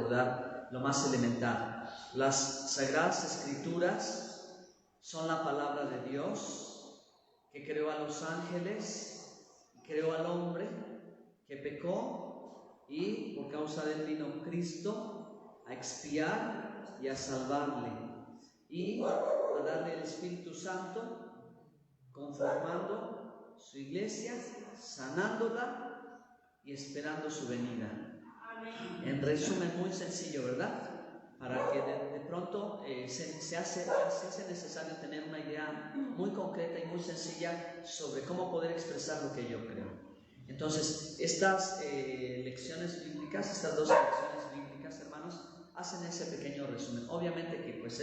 recordar lo más elemental. Las Sagradas Escrituras son la palabra de Dios, que creó a los ángeles, creó al hombre, que pecó, y por causa de él vino Cristo a expiar y a salvarle, y a darle el Espíritu Santo, conformando su iglesia, sanándola y esperando su venida. En resumen, muy sencillo, ¿verdad? Para que de pronto se hace necesario tener una idea muy concreta y muy sencilla sobre cómo poder expresar lo que yo creo. Entonces, estas lecciones bíblicas, estas dos lecciones bíblicas, hermanos, hacen ese pequeño resumen. Obviamente que pues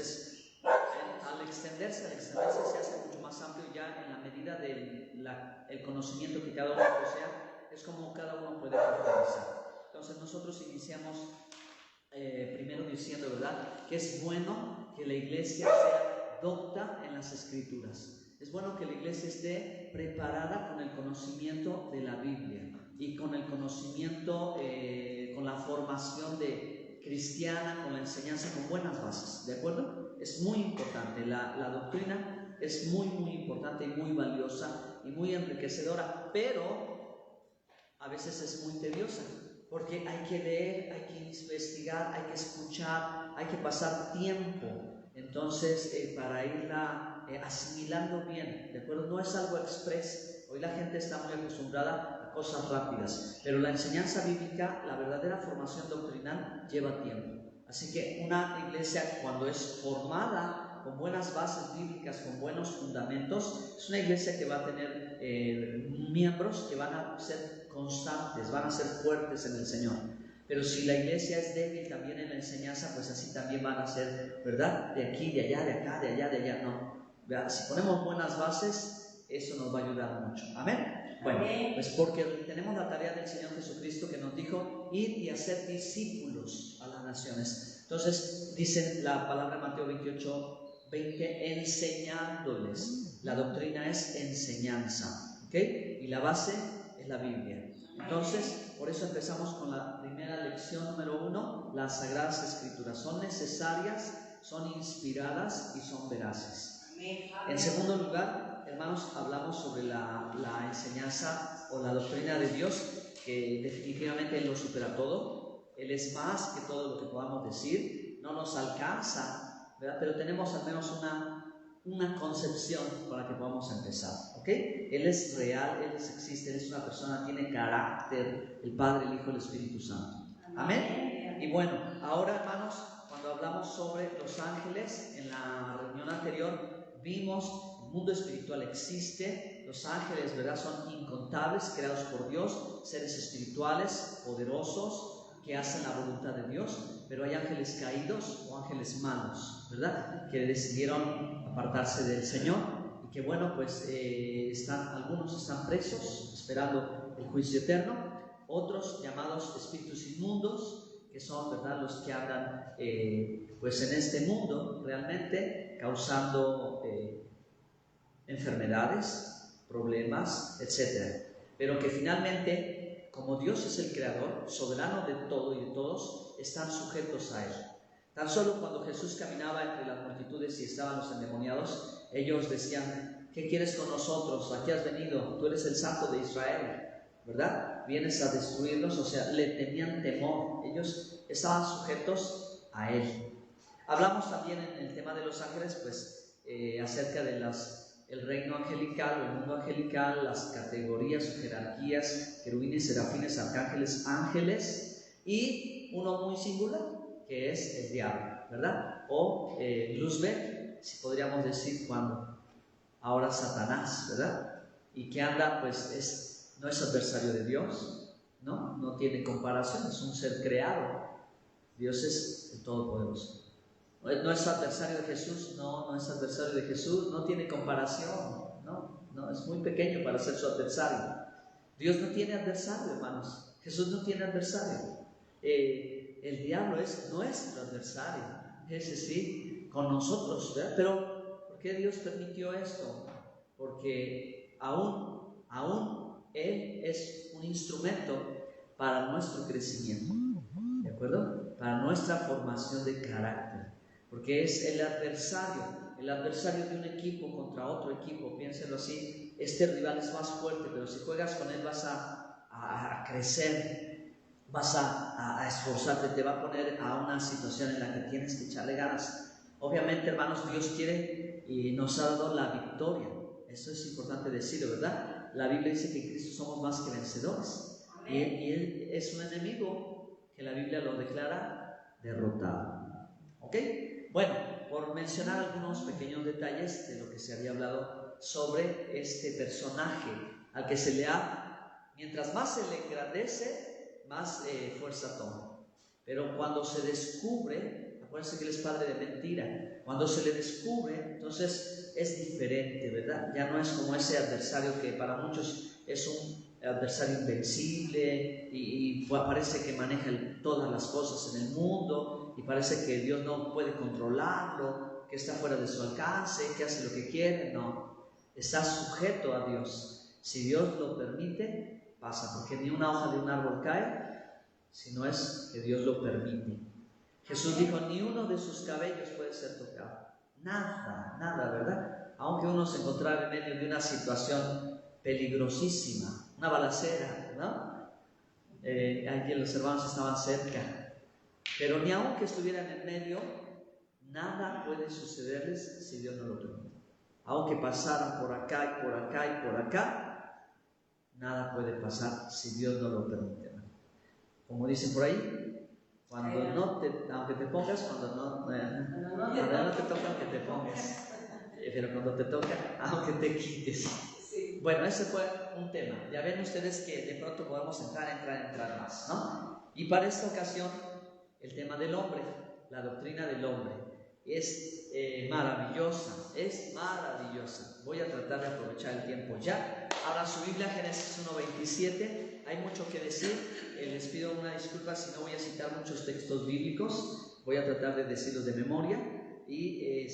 al extenderse se hace mucho más amplio ya en la medida del conocimiento que cada uno posea, es como cada uno puede profundizar. Entonces nosotros iniciamos primero diciendo, ¿verdad?, que es bueno que la iglesia sea docta en las Escrituras. Es bueno que la iglesia esté preparada con el conocimiento de la Biblia y con el conocimiento, con la formación cristiana, con la enseñanza, con buenas bases, ¿de acuerdo? Es muy importante, la doctrina es muy importante y muy valiosa y muy enriquecedora, pero a veces es muy tediosa, porque hay que leer, hay que investigar, hay que escuchar, hay que pasar tiempo, entonces para irla asimilando bien, ¿de acuerdo? No es algo express. Hoy la gente está muy acostumbrada a cosas rápidas, pero la enseñanza bíblica, la verdadera formación doctrinal lleva tiempo. Así que una iglesia, cuando es formada con buenas bases bíblicas, con buenos fundamentos, es una iglesia que va a tener miembros que van a ser constantes, van a ser fuertes en el Señor. Pero si la iglesia es débil también en la enseñanza, pues así también van a ser, ¿verdad? De aquí, de allá, de acá, de allá, de allá. No, ¿verdad? Si ponemos buenas bases, eso nos va a ayudar mucho. ¿Amén? Bueno, pues porque tenemos la tarea del Señor Jesucristo, que nos dijo ir y hacer discípulos a las naciones. Entonces dice la palabra en Mateo 28:20, enseñándoles. La doctrina es enseñanza, ¿ok? Y la base es la Biblia. Entonces, por eso empezamos con la primera lección número 1. Las Sagradas Escrituras son necesarias, son inspiradas y son veraces. En segundo lugar, hermanos, hablamos sobre la enseñanza o la doctrina de Dios, que definitivamente Él lo supera todo. Él es más que todo lo que podamos decir, no nos alcanza, ¿verdad? Pero tenemos al menos una concepción para que podamos empezar, ¿ok? Él es real, Él existe, Él es una persona, tiene carácter, el Padre, el Hijo, el Espíritu Santo. ¿Amén? Y bueno, ahora, hermanos, cuando hablamos sobre los ángeles, en la reunión anterior vimos el mundo espiritual existe, los ángeles, ¿verdad?, son incontables, creados por Dios, seres espirituales, poderosos, que hacen la voluntad de Dios, pero hay ángeles caídos o ángeles malos, ¿verdad?, que decidieron apartarse del Señor y que, bueno, pues algunos están presos esperando el juicio eterno, otros llamados espíritus inmundos, que son, ¿verdad?, los que andan pues en este mundo realmente causando enfermedades, problemas, etc. Pero que finalmente, como Dios es el creador, soberano de todo y de todos, están sujetos a Él. Tan solo cuando Jesús caminaba entre las multitudes y estaban los endemoniados, ellos decían, ¿qué quieres con nosotros? ¿A qué has venido? Tú eres el Santo de Israel, ¿verdad? Vienes a destruirlos. O sea, le tenían temor. Ellos estaban sujetos a Él. Hablamos también en el tema de los ángeles, pues acerca de el reino angelical o el mundo angelical, las categorías o jerarquías, querubines, serafines, arcángeles, ángeles, y uno muy singular, que es el diablo, ¿verdad? O Luzbel, si podríamos decir, cuando ahora Satanás, ¿verdad? Y que anda, pues no es adversario de Dios, no tiene comparación, es un ser creado. Dios es el Todopoderoso. No es adversario de Jesús, no es adversario de Jesús, no tiene comparación, no, es muy pequeño para ser su adversario. Dios no tiene adversario, hermanos. Jesús no tiene adversario. El diablo es nuestro adversario, ese sí, con nosotros, ¿verdad? Pero, ¿por qué Dios permitió esto? Porque aún Él es un instrumento para nuestro crecimiento, ¿de acuerdo? para nuestra formación de carácter, porque es el adversario de un equipo contra otro equipo, piénselo así. Este rival es más fuerte, pero si juegas con él vas a crecer, vas a esforzarte, te va a poner a una situación en la que tienes que echarle ganas. Obviamente, hermanos, Dios quiere y nos ha dado la victoria. Eso es importante decirlo, ¿verdad? La Biblia dice que en Cristo somos más que vencedores. Y Él es un enemigo que la Biblia lo declara derrotado. ¿Ok? Bueno, por mencionar algunos pequeños detalles de lo que se había hablado sobre este personaje al que se le ha, mientras más se le engrandece, más fuerza toma. Pero cuando se descubre, acuérdense que él es padre de mentira, cuando se le descubre, entonces es diferente, ¿verdad? Ya no es como ese adversario que para muchos es un adversario invencible y parece que maneja todas las cosas en el mundo y parece que Dios no puede controlarlo, que está fuera de su alcance, que hace lo que quiere. No, está sujeto a Dios. Si Dios lo permite, pasa, porque ni una hoja de un árbol cae, si no es que Dios lo permite. Jesús dijo, ni uno de sus cabellos puede ser tocado. Nada, ¿verdad? Aunque uno se encontrara en medio de una situación peligrosísima, una balacera, ¿no? Aquí los hermanos estaban cerca, pero ni aunque estuvieran en medio, nada puede sucederles si Dios no lo permite. Aunque pasaran por acá y por acá y por acá, nada puede pasar si Dios no lo permite. Como dicen por ahí, cuando no te, aunque te pongas, cuando no te toca, aunque te pongas, pero cuando te toca, aunque te quites. Bueno, ese fue un tema. Ya ven ustedes que de pronto podemos entrar más, ¿no? Y para esta ocasión, el tema del hombre, la doctrina del hombre, es maravillosa, Voy a tratar de aprovechar el tiempo ya. Ahora su Biblia, Génesis 1:27, hay mucho que decir. Les pido una disculpa si no voy a citar muchos textos bíblicos, voy a tratar de decirlos de memoria y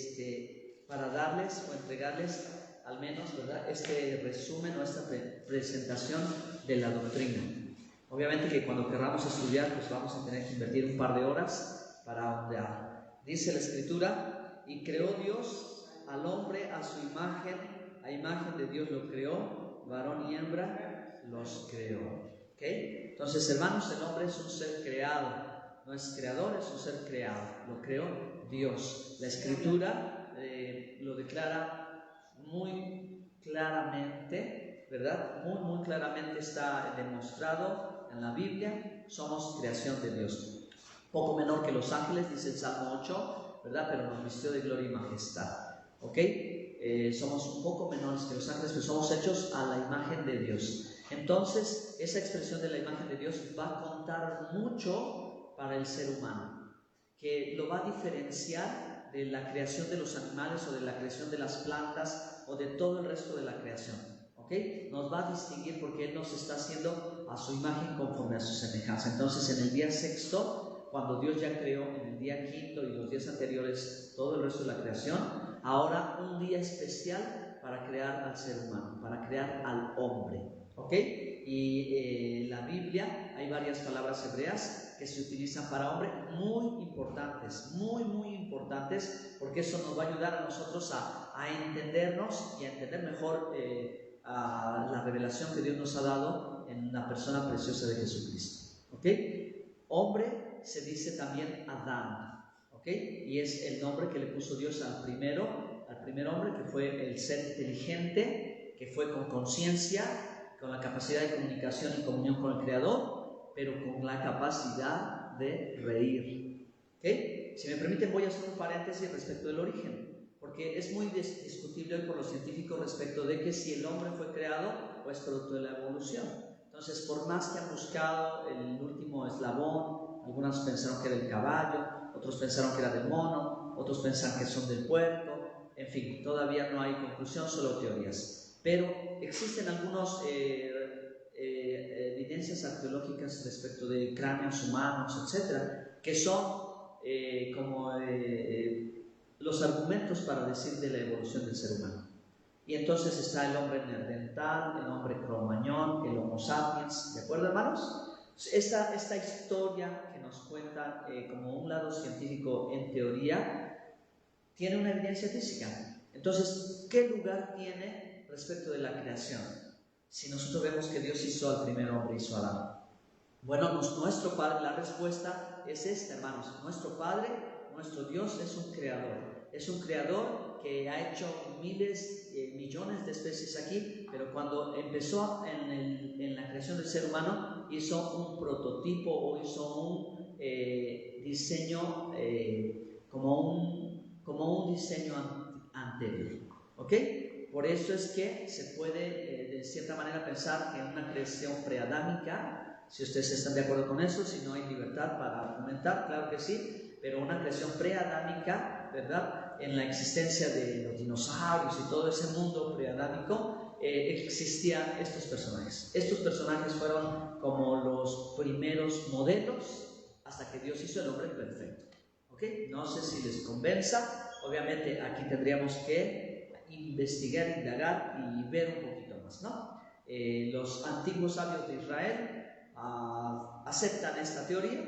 para darles o entregarles al menos, ¿verdad?, este resumen o esta presentación de la doctrina. Obviamente que cuando queramos estudiar, pues vamos a tener que invertir un par de horas para ahondar. Dice la Escritura, y creó Dios al hombre a su imagen, a imagen de Dios lo creó, varón y hembra los creó. ¿Okay? Entonces, hermanos, el hombre es un ser creado, no es creador, es un ser creado, lo creó Dios. La Escritura lo declara muy claramente, ¿verdad? Muy claramente está demostrado en la Biblia, somos creación de Dios. Poco menor que los ángeles, dice el Salmo 8, ¿verdad? Pero nos vistió de gloria y majestad. ¿Ok? Somos un poco menores que los ángeles, pero somos hechos a la imagen de Dios. Entonces, esa expresión de la imagen de Dios va a contar mucho para el ser humano, que lo va a diferenciar de la creación de los animales o de la creación de las plantas o de todo el resto de la creación. ¿Ok? Nos va a distinguir porque Él nos está haciendo a su imagen conforme a su semejanza. Entonces, en el día sexto, cuando Dios ya creó, en el día quinto y los días anteriores, todo el resto de la creación, ahora un día especial para crear al ser humano, para crear al hombre. ¿Ok? Y en la Biblia hay varias palabras hebreas que se utilizan para hombre, muy importantes, muy importantes, porque eso nos va a ayudar a nosotros a entendernos y a entender mejor a la revelación que Dios nos ha dado en la persona preciosa de Jesucristo. ¿Ok? Hombre se dice también Adán, ¿ok? Y es el nombre que le puso Dios al primer hombre, que fue el ser inteligente, que fue con conciencia, con la capacidad de comunicación y comunión con el Creador, pero con la capacidad de reír. ¿Okay? Si me permiten, voy a hacer un paréntesis respecto del origen, porque es muy discutible hoy por los científicos respecto de que si el hombre fue creado o es producto de la evolución. Entonces, por más que han buscado el último eslabón, algunos pensaron que era el caballo, otros pensaron que era del mono, otros pensaron que son del puerco, en fin, todavía no hay conclusión, solo teorías. Pero existen algunas evidencias arqueológicas respecto de cráneos humanos, etcétera, que son como los argumentos para decir de la evolución del ser humano. Y entonces está el hombre neandertal, el hombre cromañón, el Homo sapiens, ¿de acuerdo, hermanos? Esta historia que nos cuenta como un lado científico en teoría tiene una evidencia física. Entonces, ¿qué lugar tiene respecto de la creación? Si nosotros vemos que Dios hizo al primer hombre, hizo a Adán. Bueno, nuestro Padre, la respuesta es esta, hermanos. Nuestro Padre, nuestro Dios es un creador. Es un creador que ha hecho miles, millones de especies aquí, pero cuando empezó en la creación del ser humano, hizo un prototipo o hizo un diseño como un diseño anterior. ¿Ok? Por eso es que se puede, de cierta manera, pensar que en una creación preadámica, si ustedes están de acuerdo con eso, si no hay libertad para argumentar, claro que sí, pero una creación preadámica, ¿verdad? En la existencia de los dinosaurios y todo ese mundo preadámico, existían estos personajes. Estos personajes fueron como los primeros modelos hasta que Dios hizo el hombre perfecto. ¿Ok? No sé si les convenza. Obviamente aquí tendríamos que investigar, indagar y ver un poquito más, ¿no? Los antiguos sabios de Israel aceptan esta teoría,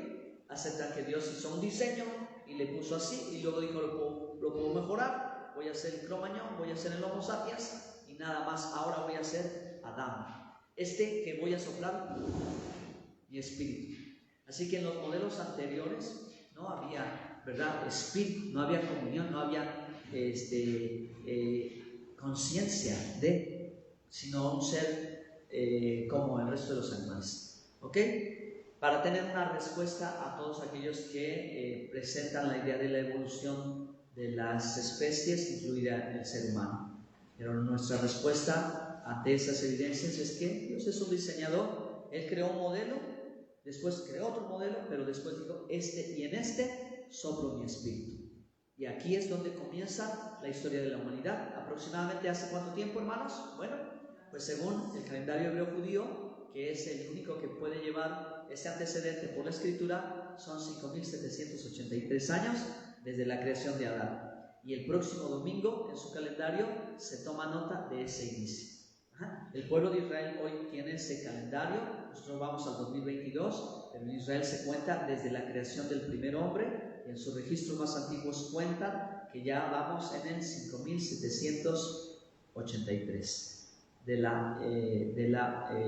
aceptan que Dios hizo un diseño y le puso así y luego dijo lo puedo mejorar, voy a hacer el Cromañón, voy a hacer el Homo sapiens y nada más, ahora voy a hacer Adán, que voy a soplar mi espíritu. Así que en los modelos anteriores no había, ¿verdad?, espíritu, no había comunión, no había conciencia sino un ser como el resto de los animales. ¿Ok? Para tener una respuesta a todos aquellos que presentan la idea de la evolución de las especies, incluida el ser humano. Pero nuestra respuesta ante esas evidencias es que Dios es un diseñador. Él creó un modelo, después creó otro modelo, pero después dijo, y en este soplo mi espíritu. Y aquí es donde comienza la historia de la humanidad. ¿Aproximadamente hace cuánto tiempo, hermanos? Bueno, pues según el calendario hebreo judío, que es el único que puede llevar ese antecedente por la escritura, son 5.783 años desde la creación de Adán. Y el próximo domingo en su calendario se toma nota de ese inicio. El pueblo de Israel hoy tiene ese calendario. Nosotros vamos al 2022, pero en Israel se cuenta desde la creación del primer hombre, y en sus registros más antiguos cuentan que ya vamos en el 5.783 de la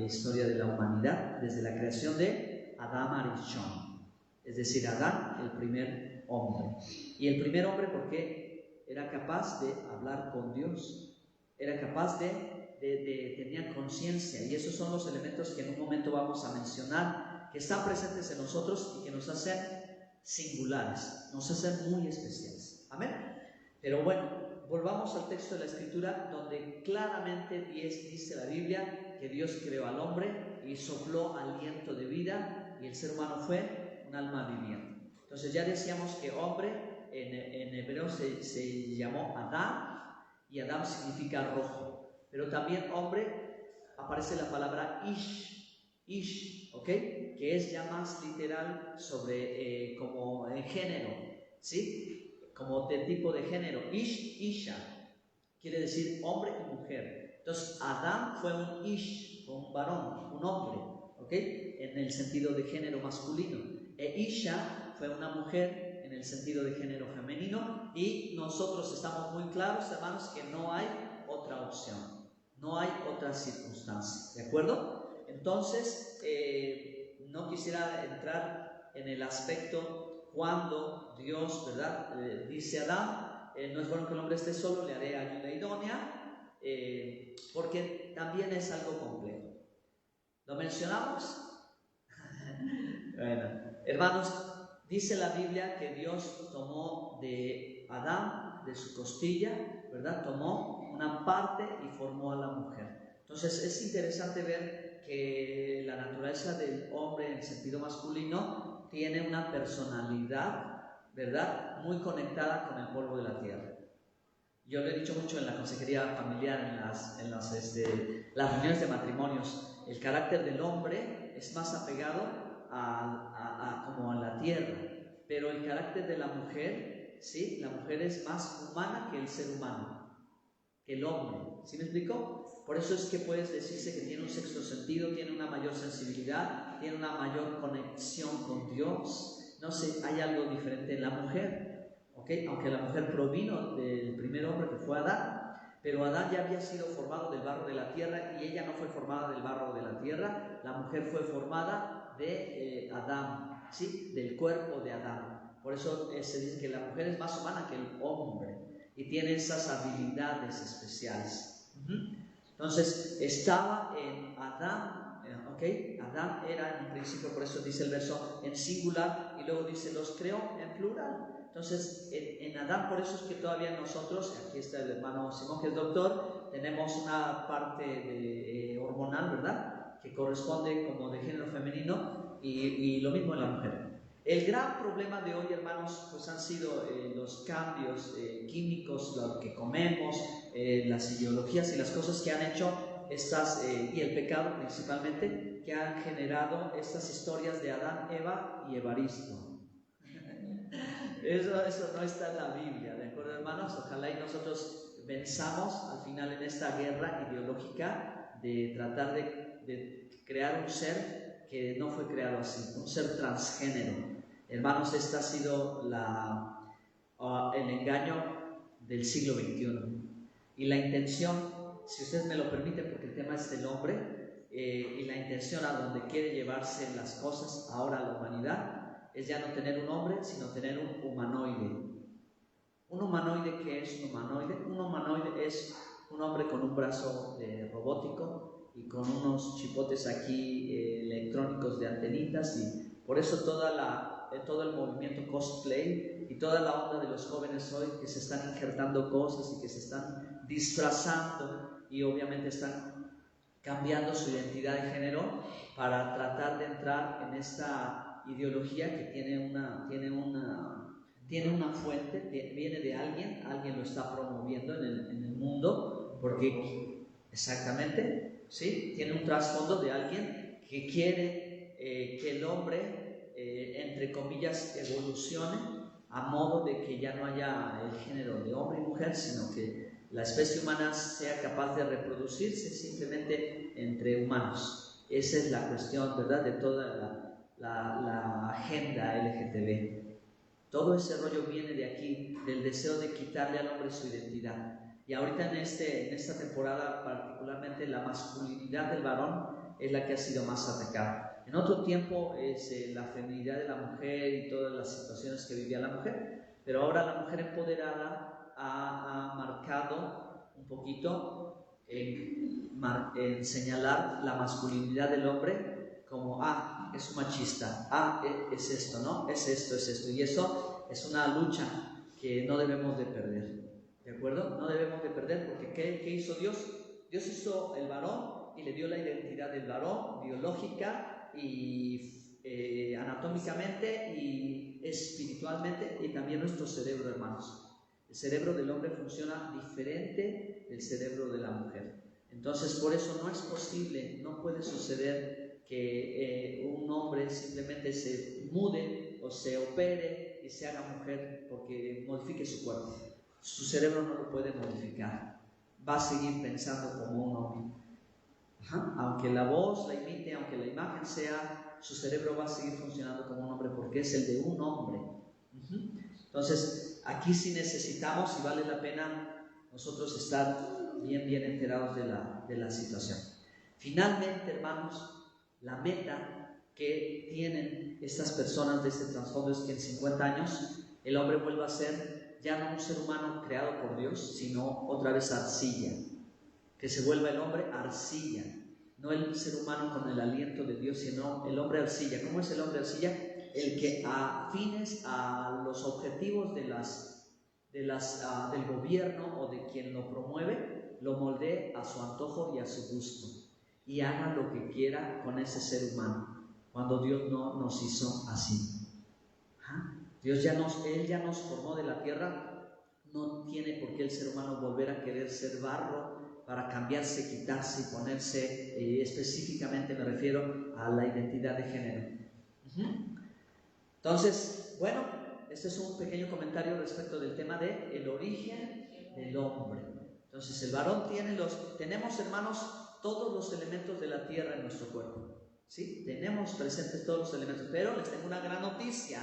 historia de la humanidad, desde la creación de Adán Arishon, es decir, Adán, el primer hombre. Y el primer hombre porque era capaz de hablar con Dios, era capaz tenía conciencia, y esos son los elementos que en un momento vamos a mencionar, que están presentes en nosotros y que nos hacen singulares, nos hacen muy especiales. Amén. Pero bueno, volvamos al texto de la escritura, donde claramente dice la Biblia que Dios creó al hombre y sopló aliento de vida, y el ser humano fue un alma viviente. Entonces ya decíamos que hombre en hebreo se llamó Adán, y Adán significa rojo. Pero también hombre aparece la palabra ish, ¿ok? Que es ya más literal sobre como en género, ¿sí? Como de tipo de género. Isha quiere decir hombre y mujer. Entonces Adán fue un un varón, un hombre, ¿ok? En el sentido de género masculino. Isha fue una mujer en el sentido de género femenino, y nosotros estamos muy claros, hermanos, que no hay otra opción. No hay otra circunstancia, ¿de acuerdo? Entonces, no quisiera entrar en el aspecto cuando Dios, ¿verdad? Dice a Adán, no es bueno que el hombre esté solo, le haré ayuda idónea, porque también es algo complejo. ¿Lo mencionamos? Bueno, hermanos, dice la Biblia que Dios tomó de Adán, de su costilla, ¿verdad? Tomó una parte y formó a la mujer. Entonces es interesante ver que la naturaleza del hombre en sentido masculino tiene una personalidad, ¿verdad?, muy conectada con el polvo de la tierra. Yo lo he dicho mucho en la consejería familiar, en las reuniones de matrimonios. El carácter del hombre es más apegado como a la tierra, pero el carácter de la mujer, ¿sí? La mujer es más humana que el ser humano, que el hombre. ¿Sí me explico? Por eso es que puedes decirse que tiene un sexto sentido, tiene una mayor sensibilidad, tiene una mayor conexión con Dios. No sé, hay algo diferente en la mujer, ¿ok? Aunque la mujer provino del primer hombre que fue Adán, pero Adán ya había sido formado del barro de la tierra y ella no fue formada del barro de la tierra. La mujer fue formada de Adán, ¿sí? Del cuerpo de Adán. Por eso se dice que la mujer es más humana que el hombre y tiene esas habilidades especiales. Entonces, estaba en Adán, ¿ok? Adán era en un principio, por eso dice el verso en singular, y luego dice los creó en plural. Entonces, en Adán, por eso es que todavía nosotros, aquí está el hermano Simón que es doctor, tenemos una parte hormonal, ¿verdad?, que corresponde como de género femenino, y lo mismo en la mujer. El gran problema de hoy, hermanos, pues han sido los cambios químicos, lo que comemos, las ideologías y las cosas que han hecho y el pecado principalmente, que han generado estas historias de Adán, Eva y Evaristo. Eso no está en la Biblia, ¿de acuerdo, hermanos? Ojalá y nosotros venzamos al final en esta guerra ideológica de tratar de crear un ser que no fue creado así, un ser transgénero. Hermanos, este ha sido el engaño del siglo XXI. Y la intención, si ustedes me lo permiten, porque el tema es del hombre, y la intención a donde quiere llevarse las cosas ahora la humanidad, es ya no tener un hombre, sino tener un humanoide. ¿Un humanoide qué es un humanoide? Un humanoide es un hombre con un brazo robótico y con unos chipotes aquí electrónicos de antenitas, y por eso todo el movimiento cosplay y toda la onda de los jóvenes hoy que se están injertando cosas y que se están disfrazando y obviamente están cambiando su identidad de género para tratar de entrar en esta ideología que tiene una fuente, viene de alguien lo está promoviendo en el mundo, porque exactamente, ¿sí? Tiene un trasfondo de alguien que quiere que el hombre, entre comillas, evolucione a modo de que ya no haya el género de hombre y mujer, sino que la especie humana sea capaz de reproducirse simplemente entre humanos. Esa es la cuestión, ¿verdad?, de toda la agenda LGTB. Todo ese rollo viene de aquí, del deseo de quitarle al hombre su identidad. Y ahorita en esta temporada, particularmente, la masculinidad del varón es la que ha sido más atacada. En otro tiempo es la feminidad de la mujer y todas las situaciones que vivía la mujer, pero ahora la mujer empoderada ha marcado un poquito en señalar la masculinidad del hombre como, es un machista, es esto, ¿no? Es esto, y eso es una lucha que no debemos de perder, ¿de acuerdo? No debemos de perder, porque ¿qué hizo Dios? Dios hizo el varón y le dio la identidad del varón, biológica y anatómicamente y espiritualmente, y también nuestro cerebro, hermanos. El cerebro del hombre funciona diferente del cerebro de la mujer. Entonces, por eso no es posible, no puede suceder que un hombre simplemente se mude o se opere y se haga mujer porque modifique su cuerpo. Su cerebro no lo puede modificar. Va a seguir pensando como un hombre. Aunque la voz la imite, aunque la imagen sea, su cerebro va a seguir funcionando como un hombre porque es el de un hombre. Entonces, aquí sí necesitamos y vale la pena nosotros estar bien enterados de la situación. Finalmente, hermanos, la meta que tienen estas personas de este trasfondo es que en 50 años el hombre vuelva a ser ya no un ser humano creado por Dios, sino otra vez arcilla. Que se vuelva el hombre arcilla, no el ser humano con el aliento de Dios, sino el hombre arcilla. ¿Cómo es el hombre arcilla? El que afines a los objetivos del gobierno o de quien lo promueve, lo moldee a su antojo y a su gusto y haga lo que quiera con ese ser humano, cuando Dios no nos hizo así. Él ya nos formó de la tierra. No tiene por qué el ser humano volver a querer ser barro para cambiarse, quitarse y ponerse, específicamente me refiero a la identidad de género. Entonces, bueno, este es un pequeño comentario respecto del tema del origen del hombre. Entonces, el varón tenemos, hermanos, todos los elementos de la tierra en nuestro cuerpo. ¿sí? Tenemos presentes todos los elementos, pero les tengo una gran noticia.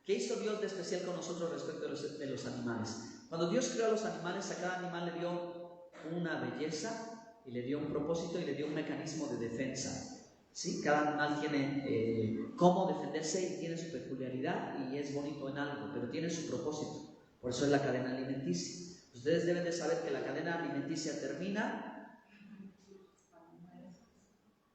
¿Qué hizo Dios de especial con nosotros respecto de los animales? Cuando Dios creó a los animales, a cada animal le dio una belleza y le dio un propósito y le dio un mecanismo de defensa. ¿Sí? Cada animal tiene cómo defenderse y tiene su peculiaridad y es bonito en algo, pero tiene su propósito. Por eso es la cadena alimenticia. Ustedes deben de saber que la cadena alimenticia termina.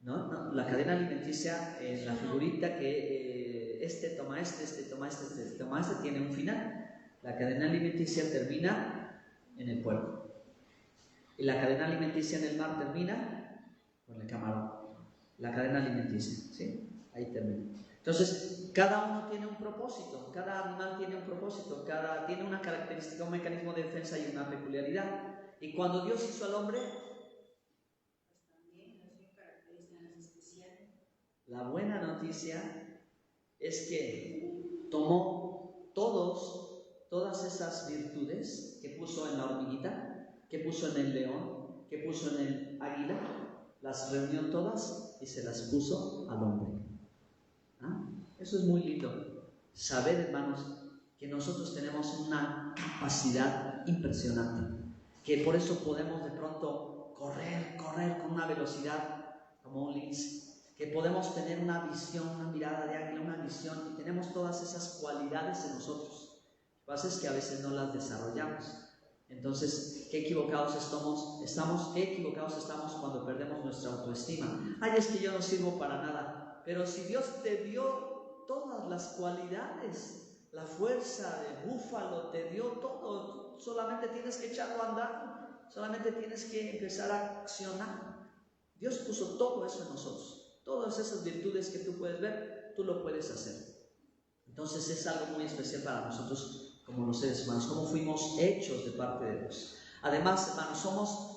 No, la cadena alimenticia, la figurita que este toma este toma este toma este, tiene un final. La cadena alimenticia termina en el puerto. Y la cadena alimenticia en el mar termina con el camarón. La cadena alimenticia, ¿sí? Ahí termina. Entonces, cada uno tiene un propósito, cada animal tiene un propósito, tiene una característica, un mecanismo de defensa y una peculiaridad. Y cuando Dios hizo al hombre, pues también tiene características especiales. La buena noticia es que tomó todas esas virtudes que puso en la hormiguita, que puso en el león, que puso en el águila, las reunió todas y se las puso al hombre. ¿Ah? Eso es muy lindo. Saber, hermanos, que nosotros tenemos una capacidad impresionante, que por eso podemos de pronto correr con una velocidad como un lince, que podemos tener una visión, una mirada de águila, una visión, y tenemos todas esas cualidades en nosotros. Lo que pasa es que a veces no las desarrollamos. Entonces, qué equivocados estamos cuando perdemos nuestra autoestima. Ay, es que yo no sirvo para nada. Pero si Dios te dio todas las cualidades, la fuerza de búfalo, te dio todo, solamente tienes que echarlo a andar, solamente tienes que empezar a accionar. Dios puso todo eso en nosotros, todas esas virtudes que tú puedes ver, tú lo puedes hacer. Entonces es algo muy especial para nosotros como los seres humanos, como fuimos hechos de parte de Dios. Además, hermanos,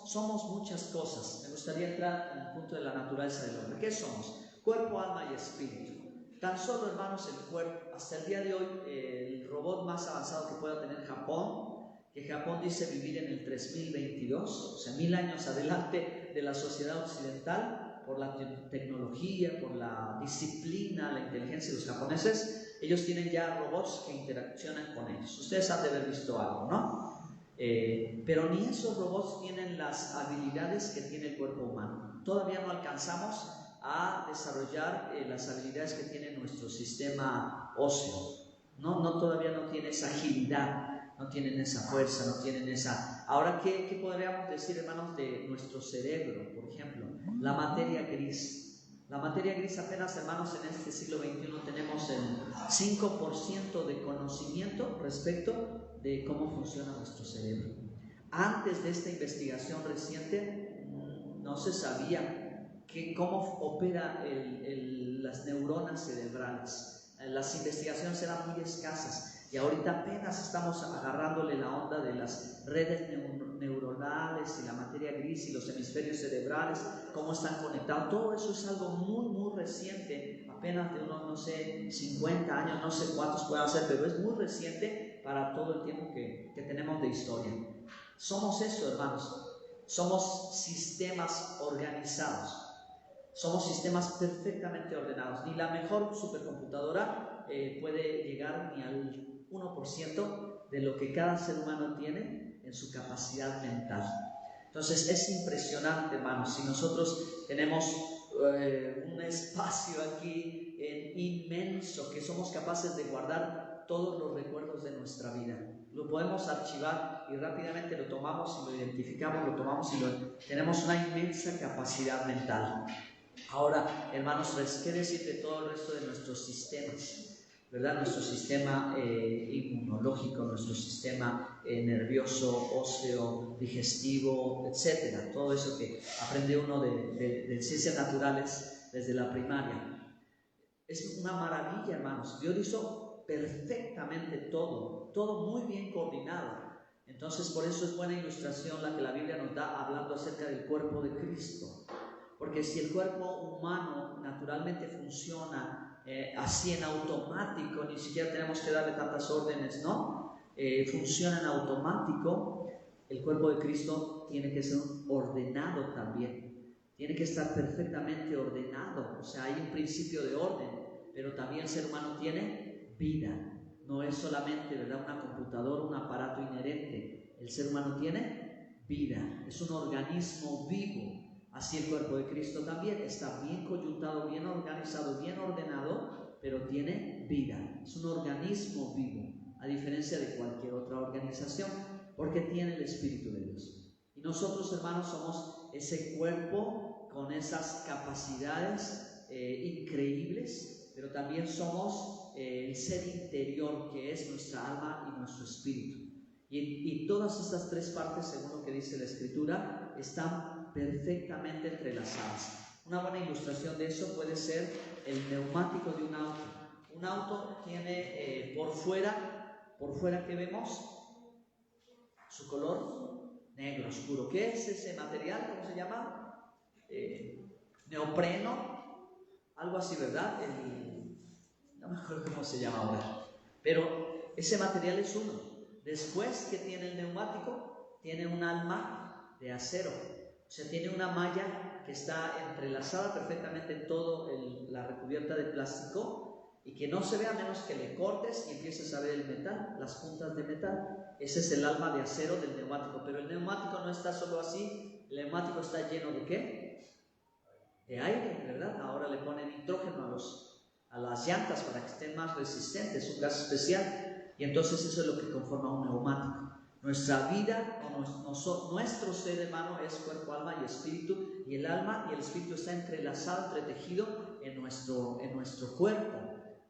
somos muchas cosas. Me gustaría entrar en el punto de la naturaleza del hombre. ¿Qué somos? Cuerpo, alma y espíritu. Tan solo, hermanos, el cuerpo. Hasta el día de hoy, el robot más avanzado que pueda tener Japón, que Japón dice vivir en el 3022, o sea, 1000 años adelante de la sociedad occidental, por la tecnología, por la disciplina, la inteligencia de los japoneses. Ellos tienen ya robots que interaccionan con ellos. Ustedes han de haber visto algo, ¿no? Pero ni esos robots tienen las habilidades que tiene el cuerpo humano. Todavía no alcanzamos a desarrollar las habilidades que tiene nuestro sistema óseo. Todavía no tiene esa agilidad, no tienen esa fuerza, no tienen esa... Ahora, ¿qué podríamos decir, hermanos, de nuestro cerebro? Por ejemplo, la materia gris. La materia gris apenas, hermanos, en este siglo XXI tenemos el 5% de conocimiento respecto de cómo funciona nuestro cerebro. Antes de esta investigación reciente no se sabía cómo opera las neuronas cerebrales. Las investigaciones eran muy escasas y ahorita apenas estamos agarrándole la onda de las redes neuronales y la materia gris y los hemisferios cerebrales, cómo están conectados. Todo eso es algo muy, muy reciente, apenas de unos, no sé, 50 años, no sé cuántos puedan ser, pero es muy reciente para todo el tiempo que tenemos de historia. Somos eso, hermanos. Somos sistemas organizados. Somos sistemas perfectamente ordenados. Ni la mejor supercomputadora puede llegar ni al 1% de lo que cada ser humano tiene en su capacidad mental. Entonces es impresionante, hermanos. Si nosotros tenemos un espacio aquí inmenso, que somos capaces de guardar todos los recuerdos de nuestra vida, lo podemos archivar y rápidamente lo tomamos y lo identificamos, tenemos una inmensa capacidad mental. Ahora, hermanos, ¿qué decir de todo el resto de nuestros sistemas? ¿Verdad? Nuestro sistema inmunológico, nuestro sistema nervioso, óseo, digestivo, etcétera. Todo eso que aprende uno de ciencias naturales desde la primaria. Es una maravilla, hermanos. Dios hizo perfectamente todo muy bien coordinado. Entonces, por eso es buena ilustración la que la Biblia nos da hablando acerca del cuerpo de Cristo. Porque si el cuerpo humano naturalmente funciona así en automático, ni siquiera tenemos que darle tantas órdenes, ¿no? Funciona en automático, el cuerpo de Cristo tiene que ser ordenado también. tiene que estar perfectamente ordenado. O sea, hay un principio de orden, pero también el ser humano tiene vida. No es solamente, ¿verdad?, una computadora, un aparato inherente. El ser humano tiene vida, es un organismo vivo. Así el cuerpo de Cristo también está bien coyuntado, bien organizado, bien ordenado, pero tiene vida. Es un organismo vivo, a diferencia de cualquier otra organización, porque tiene el Espíritu de Dios. Y nosotros, hermanos, somos ese cuerpo con esas capacidades increíbles, pero también somos el ser interior, que es nuestra alma y nuestro espíritu. Y todas estas tres partes, según lo que dice la Escritura, están perfectamente entrelazadas. Una buena ilustración de eso puede ser el neumático de un auto. Un auto tiene por fuera que vemos su color negro oscuro. ¿Qué es ese material? ¿Cómo se llama? Neopreno, algo así, ¿verdad? No me acuerdo cómo se llama ahora, pero ese material es uno. Después que tiene el neumático, tiene un alma de acero, o sea, tiene una malla que está entrelazada perfectamente en toda la recubierta de plástico y que no se ve a menos que le cortes y empieces a ver el metal, las puntas de metal. Ese es el alma de acero del neumático, pero el neumático no está solo así, el neumático está lleno ¿de qué? De aire, ¿verdad? Ahora le ponen nitrógeno a las llantas para que estén más resistentes, un gas especial. Y entonces eso es lo que conforma un neumático. Nuestra vida, nuestro ser humano es cuerpo, alma y espíritu, y el alma y el espíritu está entrelazado, entretejido en nuestro cuerpo.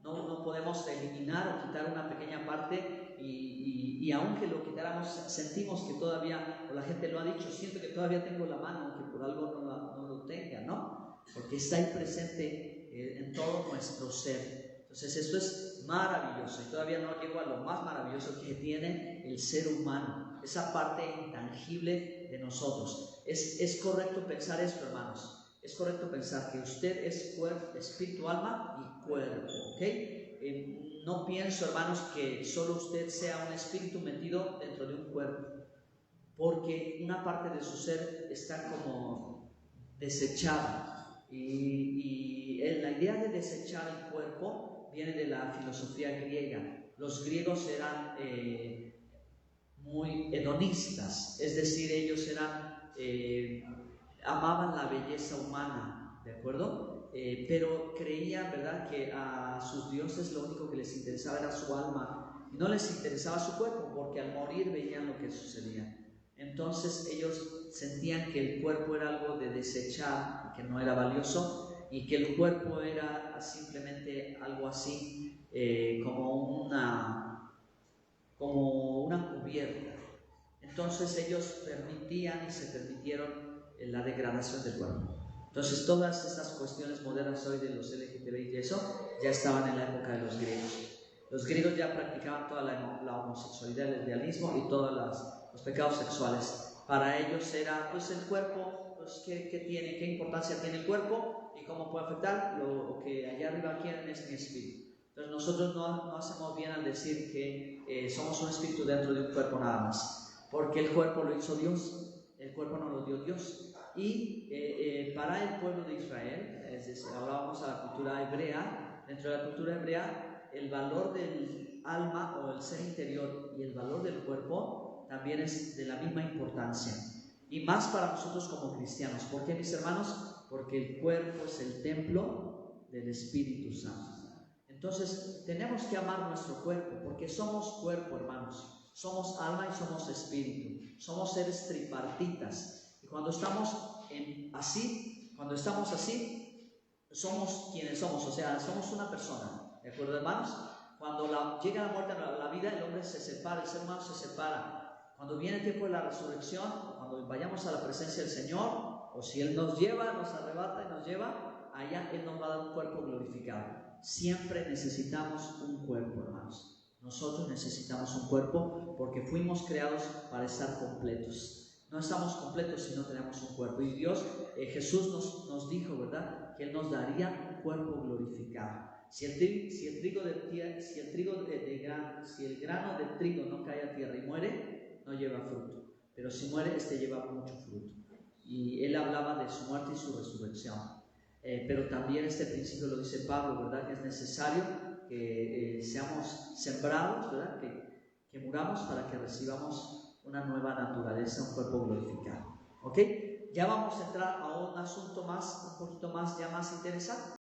No podemos eliminar o quitar una pequeña parte y aunque lo quitáramos, sentimos que todavía, o la gente lo ha dicho, siento que todavía tengo la mano, aunque por algo no lo tenga, ¿no? Porque está ahí presente en todo nuestro ser. Entonces esto es maravilloso y todavía no llego a lo más maravilloso que tiene el ser humano, esa parte intangible de nosotros. Es correcto pensar esto, hermanos. Es correcto pensar que usted es cuerpo, espíritu, alma y cuerpo, ¿ok? No pienso, hermanos, que solo usted sea un espíritu metido dentro de un cuerpo, porque una parte de su ser está como desechada. Y la idea de desechar el cuerpo viene de la filosofía griega. Los griegos eran muy hedonistas, es decir, ellos amaban la belleza humana, ¿de acuerdo? Pero creían, ¿verdad?, que a sus dioses lo único que les interesaba era su alma y no les interesaba su cuerpo, porque al morir veían lo que sucedía. Entonces ellos sentían que el cuerpo era algo de desechar, que no era valioso, y que el cuerpo era simplemente algo así como una cubierta. Entonces ellos permitían y se permitieron la degradación del cuerpo. Entonces todas estas cuestiones modernas hoy de los LGTBI y eso ya estaban en la época de los griegos. Los griegos ya practicaban toda la homosexualidad, el lesbianismo y todos los pecados sexuales. Para ellos era, pues, el cuerpo, pues, ¿qué tiene? ¿Qué importancia tiene el cuerpo? ¿Y cómo puede afectar? Lo que allá arriba quieren es mi espíritu. Entonces nosotros no hacemos bien al decir que somos un espíritu dentro de un cuerpo nada más, porque el cuerpo lo hizo Dios, el cuerpo no lo dio Dios. Y para el pueblo de Israel, es decir, ahora vamos a la cultura hebrea, dentro de la cultura hebrea, el valor del alma o el ser interior y el valor del cuerpo también es de la misma importancia. Y más para nosotros como cristianos. ¿Por qué, mis hermanos? Porque el cuerpo es el templo del Espíritu Santo. Entonces tenemos que amar nuestro cuerpo, porque somos cuerpo, hermanos. Somos alma y somos espíritu. Somos seres tripartitas. Y cuando estamos así, somos quienes somos. O sea, somos una persona. ¿De acuerdo, hermanos? Cuando llega la muerte a la vida, el hombre se separa, el ser humano se separa. Cuando viene el tiempo de la resurrección, cuando vayamos a la presencia del Señor, o si Él nos lleva, nos arrebata y nos lleva, allá Él nos va a dar un cuerpo glorificado. Siempre necesitamos un cuerpo, hermanos. Nosotros necesitamos un cuerpo porque fuimos creados para estar completos. No estamos completos si no tenemos un cuerpo. Y Dios, Jesús nos dijo, ¿verdad?, que Él nos daría un cuerpo glorificado. Si el grano de trigo no cae a tierra y muere, no lleva fruto. Pero si muere, lleva mucho fruto. y él hablaba de su muerte y su resurrección. Pero también este principio lo dice Pablo, ¿verdad? Que es necesario que seamos sembrados, ¿verdad? Que muramos para que recibamos una nueva naturaleza, un cuerpo glorificado. ¿Ok? Ya vamos a entrar a un asunto más, un poquito más, ya más interesante.